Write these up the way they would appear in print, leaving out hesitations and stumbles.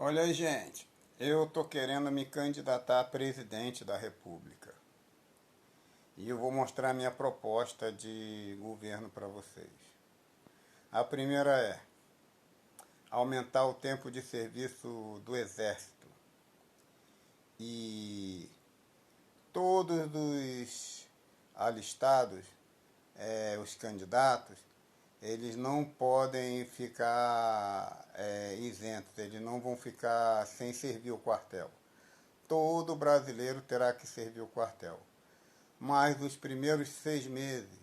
Olha aí, gente, eu tô querendo me candidatar a presidente da República. E eu vou mostrar minha proposta de governo para vocês. A primeira é aumentar o tempo de serviço do Exército. E todos os alistados, os candidatos, eles não podem ficar isentos, eles não vão ficar sem servir o quartel. Todo brasileiro terá que servir o quartel. Mas os primeiros 6 meses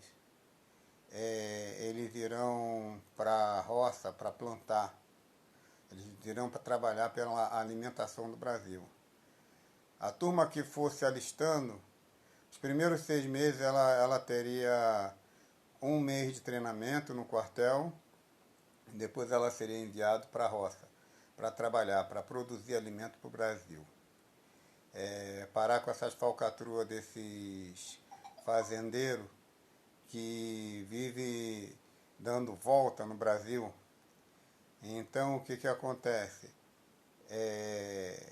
eles irão para a roça para plantar. Eles irão para trabalhar pela alimentação do Brasil. A turma que fosse alistando, os primeiros 6 meses ela teria 1 mês de treinamento no quartel. Depois ela seria enviada para a roça para trabalhar, para produzir alimento para o Brasil. Parar com essas falcatruas desses fazendeiros que vive dando volta no Brasil. Então o que acontece?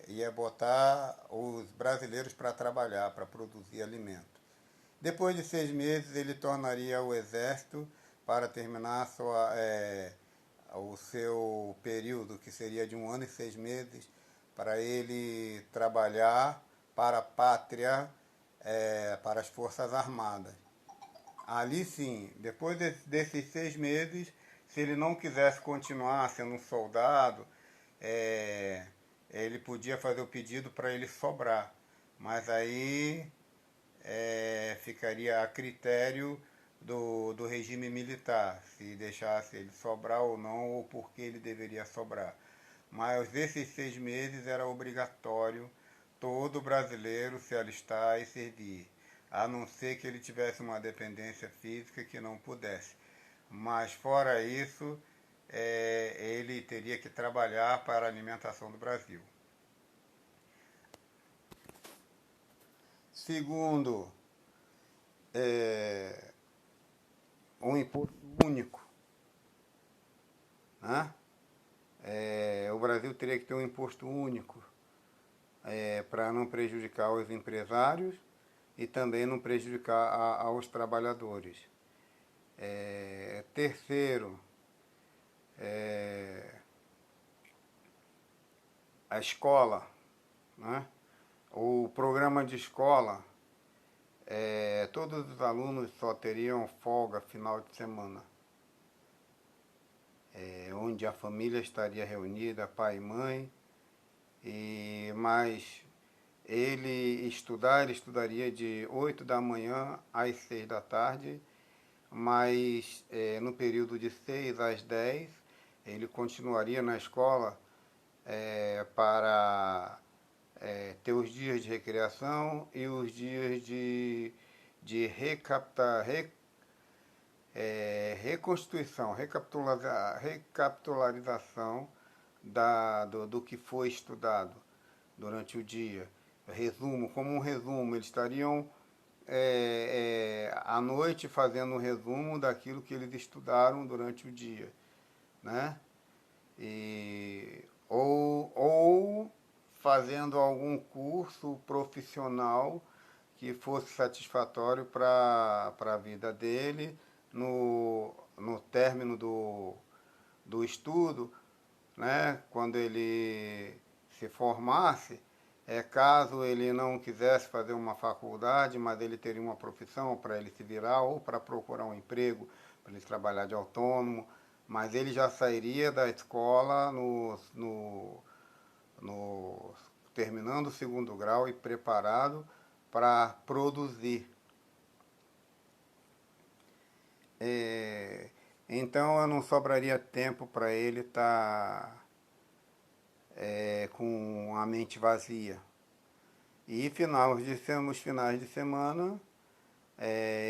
Ia botar os brasileiros para trabalhar, para produzir alimento. Depois de 6 meses ele tornaria o exército para terminar o seu período, que seria de 1 ano e 6 meses, para ele trabalhar para a pátria, para as Forças Armadas. Ali sim, depois desses 6 meses, se ele não quisesse continuar sendo um soldado, ele podia fazer o pedido para ele sobrar. Mas aí ficaria a critério do regime militar, se deixasse ele sobrar ou não, ou por que ele deveria sobrar. Mas esses 6 meses era obrigatório todo brasileiro se alistar e servir, a não ser que ele tivesse uma dependência física que não pudesse. Mas fora isso, ele teria que trabalhar para a alimentação do Brasil. Segundo, um imposto único. Né? O Brasil teria que ter um imposto único para não prejudicar os empresários e também não prejudicar aos trabalhadores. Terceiro, a escola, né? O programa de escola, todos os alunos só teriam folga final de semana, onde a família estaria reunida, pai e mãe, mas ele estudaria de 8 da manhã às 6 da tarde, mas no período de 6 às 10 ele continuaria na escola para ter os dias de recreação e os dias de reconstituição, recapitularização do que foi estudado durante o dia. Resumo, como um resumo, eles estariam à noite fazendo um resumo daquilo que eles estudaram durante o dia, né? Ou fazendo algum curso profissional que fosse satisfatório para a vida dele no término do estudo, né? Quando ele se formasse, caso ele não quisesse fazer uma faculdade, mas ele teria uma profissão para ele se virar ou para procurar um emprego, para ele trabalhar de autônomo, mas ele já sairia da escola terminando o segundo grau e preparado para produzir. Então não sobraria tempo para ele estar com a mente vazia. E nos finais de semana,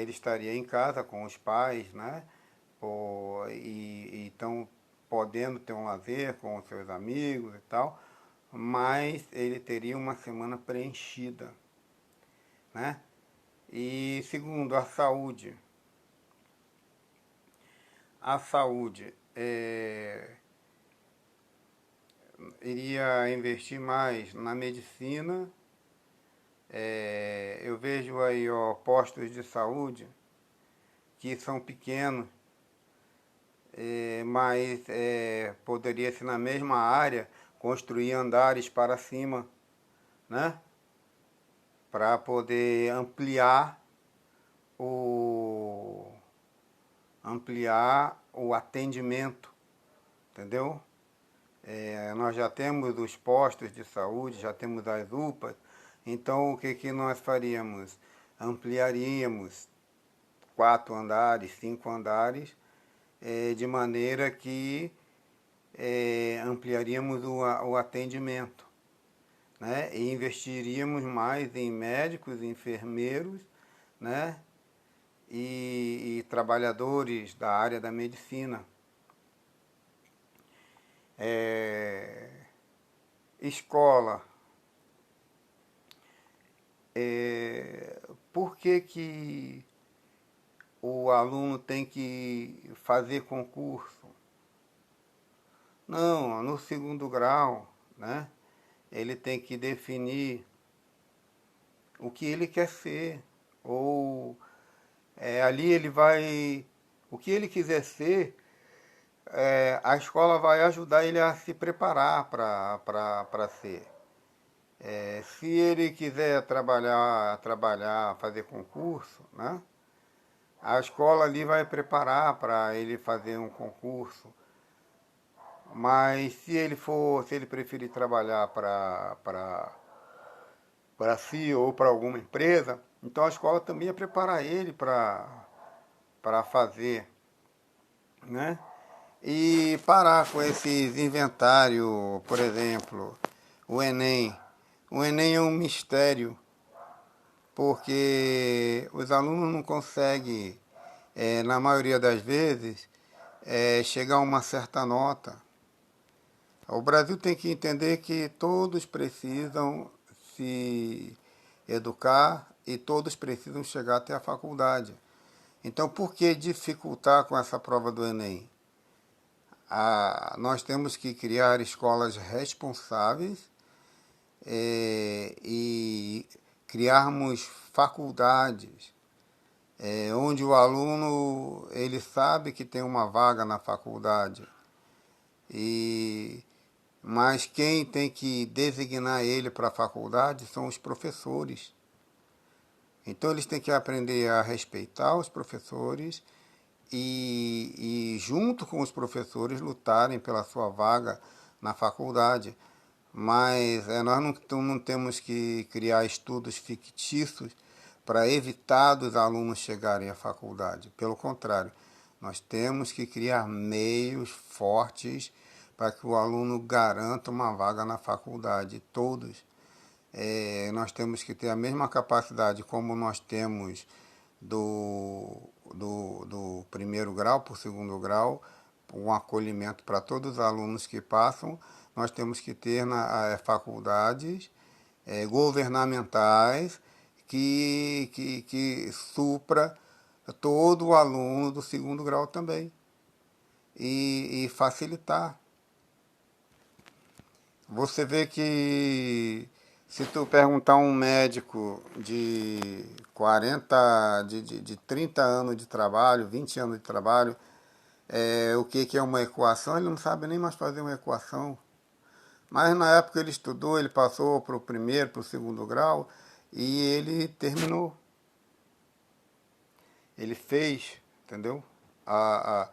ele estaria em casa com os pais, né? Então, podendo ter um lazer com os seus amigos e tal, mas ele teria uma semana preenchida, né? E segundo, a saúde. A saúde, iria investir mais na medicina. Eu vejo aí, ó, postos de saúde que são pequenos, mas poderia ser na mesma área construir andares para cima, né? Para poder ampliar o atendimento, entendeu? Nós já temos os postos de saúde, já temos as UPAs, então o que, que nós faríamos? Ampliaríamos 4 andares, 5 andares, de maneira que ampliaríamos o atendimento, né? E investiríamos mais em médicos, enfermeiros, né? E trabalhadores da área da medicina. Escola. Por que o aluno tem que fazer concurso? Não, no segundo grau, né? Ele tem que definir o que ele quer ser, ou ali ele vai, o que ele quiser ser, a escola vai ajudar ele a se preparar para ser. Se ele quiser trabalhar, fazer concurso, né? A escola ali vai preparar para ele fazer um concurso. Mas se ele preferir trabalhar para si ou para alguma empresa, então a escola também ia preparar ele para fazer, né? E parar com esses inventários, por exemplo, o Enem. O Enem é um mistério, porque os alunos não conseguem, na maioria das vezes, chegar a uma certa nota. O Brasil tem que entender que todos precisam se educar e todos precisam chegar até a faculdade. Então, por que dificultar com essa prova do Enem? Nós temos que criar escolas responsáveis e criarmos faculdades onde o aluno ele sabe que tem uma vaga na faculdade, mas quem tem que designar ele para a faculdade são os professores. Então eles têm que aprender a respeitar os professores e junto com os professores lutarem pela sua vaga na faculdade. Mas nós não temos que criar estudos fictícios para evitar dos alunos chegarem à faculdade. Pelo contrário, nós temos que criar meios fortes para que o aluno garanta uma vaga na faculdade. Todos. Nós temos que ter a mesma capacidade como nós temos do primeiro grau para o segundo grau, um acolhimento para todos os alunos que passam. Nós temos que ter faculdades governamentais que supra todo o aluno do segundo grau também e facilitar. Você vê que se tu perguntar a um médico de 30 anos de trabalho, 20 anos de trabalho, o que é uma equação, ele não sabe nem mais fazer uma equação. Mas na época ele estudou, ele passou para o primeiro, para o segundo grau e ele terminou. Ele fez, entendeu? A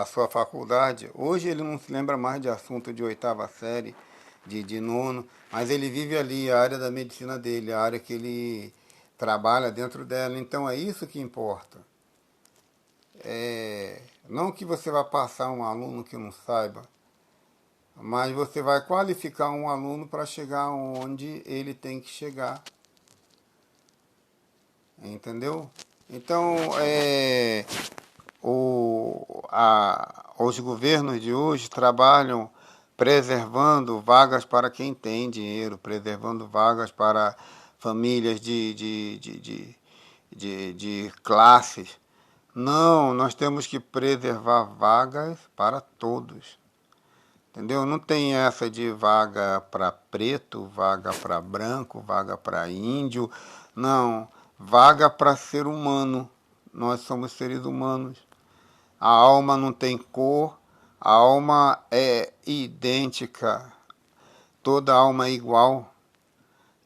sua faculdade. Hoje ele não se lembra mais de assunto de oitava série, de nono, mas ele vive ali a área da medicina dele, a área que ele trabalha dentro dela. Então é isso que importa. Não que você vá passar um aluno que não saiba, mas você vai qualificar um aluno para chegar onde ele tem que chegar. Entendeu? Então, os governos de hoje trabalham preservando vagas para quem tem dinheiro, preservando vagas para famílias de classes. Não, nós temos que preservar vagas para todos. Entendeu? Não tem essa de vaga para preto, vaga para branco, vaga para índio. Não, vaga para ser humano. Nós somos seres humanos. A alma não tem cor, a alma é idêntica, toda alma é igual.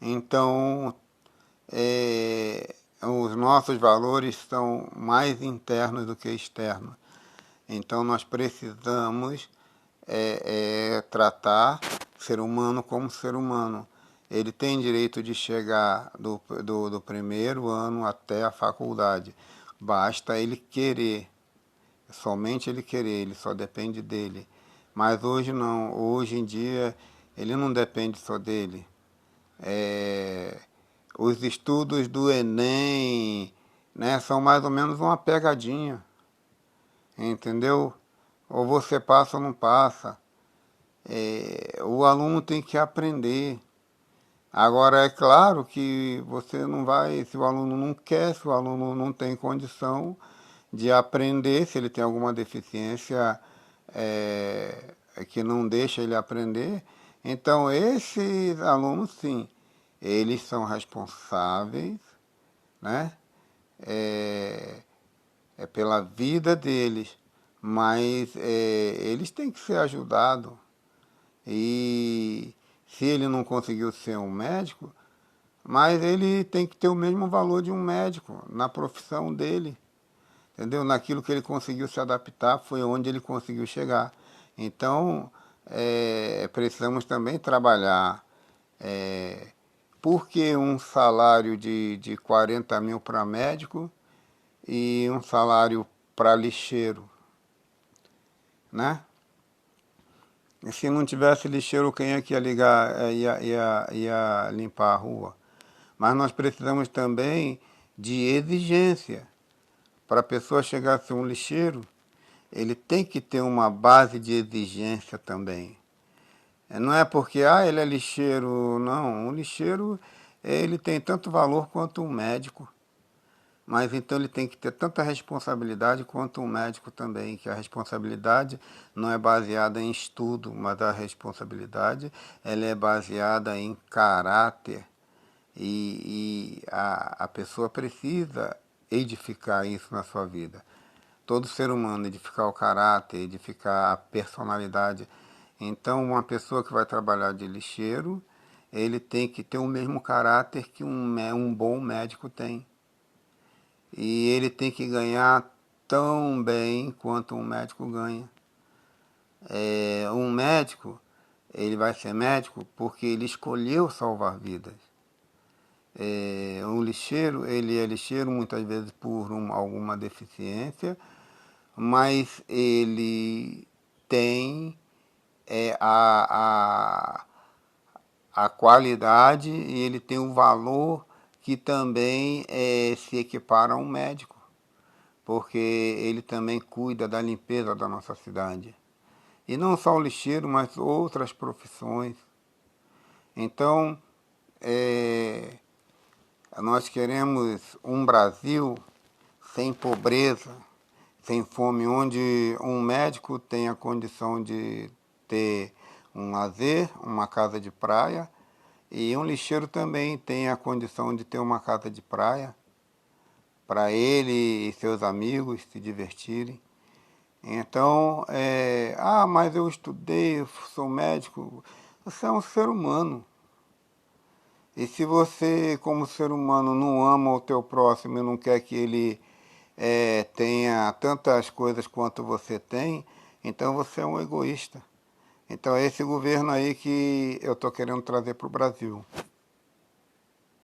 Então, os nossos valores são mais internos do que externos. Então, nós precisamos tratar ser humano como ser humano. Ele tem direito de chegar do primeiro ano até a faculdade. Basta ele querer. Somente ele querer, ele só depende dele. Mas hoje não, hoje em dia ele não depende só dele. Os estudos do Enem, né, são mais ou menos uma pegadinha, entendeu? Ou você passa ou não passa. O aluno tem que aprender. Agora, é claro que você não vai, se o aluno não quer, se o aluno não tem condição de aprender, se ele tem alguma deficiência que não deixa ele aprender, então esses alunos, sim, eles são responsáveis, né? Pela vida deles, mas eles têm que ser ajudados. E se ele não conseguiu ser um médico, mas ele tem que ter o mesmo valor de um médico na profissão dele, entendeu? Naquilo que ele conseguiu se adaptar, foi onde ele conseguiu chegar. Então, precisamos também trabalhar. Por que um salário de 40 mil para médico e um salário para lixeiro, né? E se não tivesse lixeiro, quem é que ia ligar, ia limpar a rua? Mas nós precisamos também de exigência. Para a pessoa chegar a ser um lixeiro, ele tem que ter uma base de exigência também. Não é porque ele é lixeiro, não. Um lixeiro, ele tem tanto valor quanto um médico. Mas então ele tem que ter tanta responsabilidade quanto um médico também, que a responsabilidade não é baseada em estudo, mas a responsabilidade ela é baseada em caráter. E a pessoa precisa edificar isso na sua vida. Todo ser humano, edificar o caráter, edificar a personalidade. Então, uma pessoa que vai trabalhar de lixeiro, ele tem que ter o mesmo caráter que um bom médico tem. E ele tem que ganhar tão bem quanto um médico ganha. Um médico, ele vai ser médico porque ele escolheu salvar vidas. Um lixeiro, ele é lixeiro muitas vezes por alguma deficiência, mas ele tem a qualidade e ele tem um valor que também se equipara a um médico, porque ele também cuida da limpeza da nossa cidade. E não só o lixeiro, mas outras profissões. Então, nós queremos um Brasil sem pobreza, sem fome, onde um médico tem a condição de ter um lazer, uma casa de praia, e um lixeiro também tem a condição de ter uma casa de praia para ele e seus amigos se divertirem. Então, mas eu estudei, eu sou médico. Você é um ser humano. E se você, como ser humano, não ama o teu próximo e não quer que ele tenha tantas coisas quanto você tem, então você é um egoísta. Então é esse governo aí que eu estou querendo trazer para o Brasil.